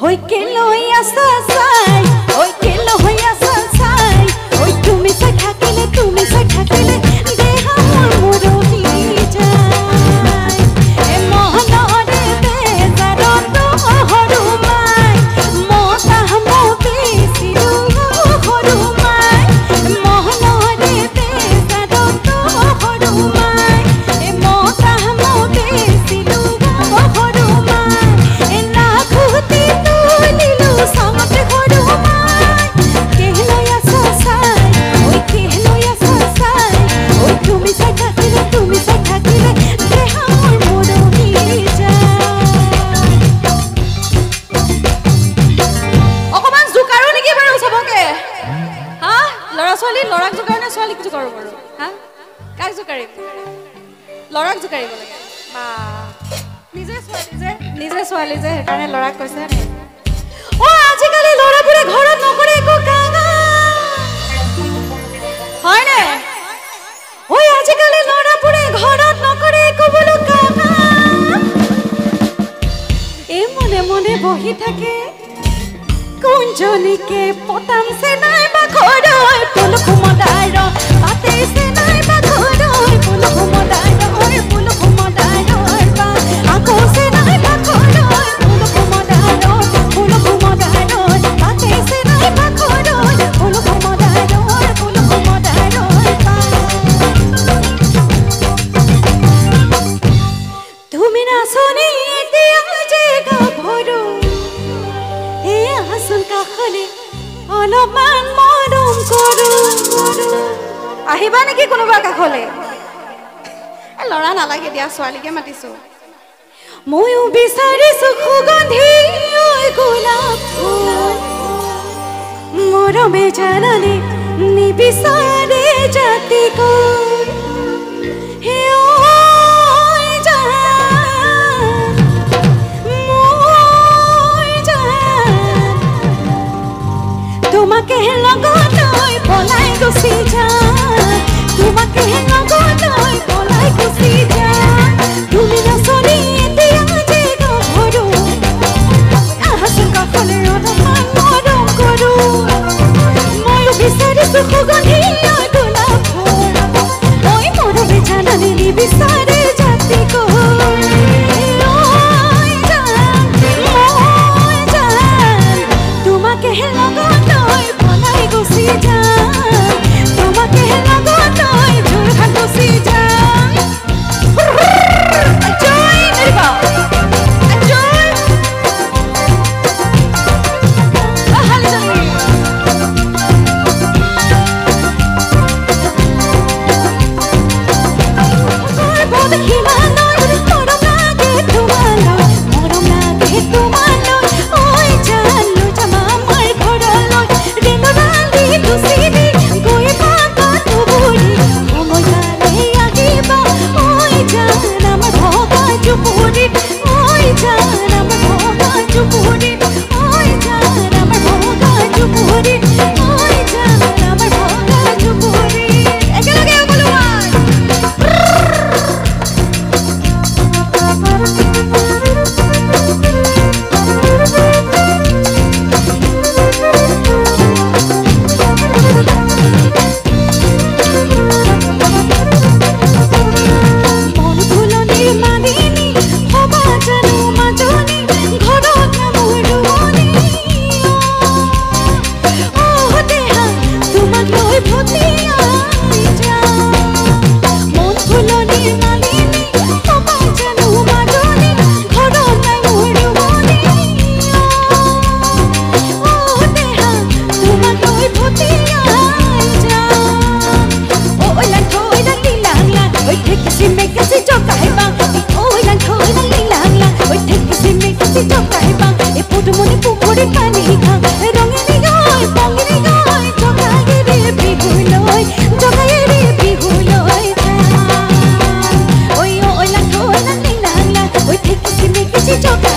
Oi kelo ya sasai, oi kelo ya sasai, oi tumi sa thakile, deha mor morohi jai. E mohnore bezaro to horumai, mota mo besiru horumai, mohnore bezaro to horumai, e mota mo besiru horumai, e na khuti tulilu samte horumai, kehlo ya sasai, oi kehlo ya sasai, oi tumi sa thakile, deha mor morohi jai. অকমান জুকাৰো নেকি বাৰু সবকে হা লৰা ছোৱালী লৰাক Zucker নে ছোৱালীক জুকাৰো বাৰু হা কাক জুকাৰিম লৰাক জুকাৰিব লাগে বা নিজে ছোৱালী যে সেইকাৰণে লৰাক কৈছে নে ও আজিকালি লৰাবোৰে ঘৰত নকৰে একো কাম হয় নে ও আজিকালি লৰাবোৰে ঘৰত নকৰে একো বোলো কাম এই মনে মনে বহি থাকে কুঞ্জনিকে পতাম সে নাই বা ঘরয় পুলক মদার পাতে সে নাই বা ঘরয় পুলক মদার বা আকো সে নাই বা ঘরয় পুলক মদার পাতে সে নাই বা ঘরয় পুলক মদার বা তুমি না শুনি দিয়া যে গাভরু আসল কাখলে অলপমান মৰম কৰো আহিবা নেকি কোনোবা কাখলে লৰা নালাগে দিয়া ছোৱালীকে মাতিছো ময়ো বিচাৰিছো সুগন্ধি ঐ গোলাপ ফুল মৰমে জানানে নিবিচাৰে জাতি কোন হে ঐ জান তোমাকে লগতৈ পলাই গুচি যাম তোমাকে লগতৈ পলাই গুচি যাম তুমি নাচনি এতিয়া যে গাভৰু আহাচোন কাষলে অলপমান মৰম কৰো ময়ো বিচাৰিছো সুগন্ধি গোলাপ ফুল ঐ মৰমে জানানে নিবিচাৰে জাতি কোন তোমাকে লগতৈ পলাই গুচি যাম তোমাকে লগতৈ জোৰখান গুচি যাম জয় মেৰিবা জয় হালি জনি বহুত হিমানৰ মৰম লাগে তোমালৈ ঐ জান লৈ যাম আমাৰ ঘৰলৈ ৰেলো ৰান্ধি লুচি দি গৈ পাকাটো বুঢ়ী সময় পালে আহিবা ঐ জান আমাৰ ভগা জুপুৰিত ঐ জান আমাৰ ভগা জুপুৰিত ঐ জান আমাৰ ভগা জুপুৰিত ঐ জান আমাৰ ভগা জুপুৰিত একেলগে বোলো মন ফুলনিৰ মালিনী হবা জানো মাজনী ঘৰত নামৰুৱনী অ দেহা তোমাক লৈ ভটিয়াই যাম মন ফুলনিৰ মালিনী হবা জানো মাজনী ঘৰত নামৰুৱনী অ দেহা তোমাক লৈ ভটিয়াই যাম ঐ লাংলা লীলাংলা ঐ ঠেকিছি মেকিছি জকাইবা ঐ লাংলা লীলাংলা ঐ ঠেকিছি মেকিছি জকাইবা এ পুটুমনি পুকুরে পানি খাম রঙিনী গয় বঙিনী গয় জকাইরে বিহুলৈ ঐ লাংলা লীলাংলা ঐ ঠেকিছি মেকিছি জকাইবা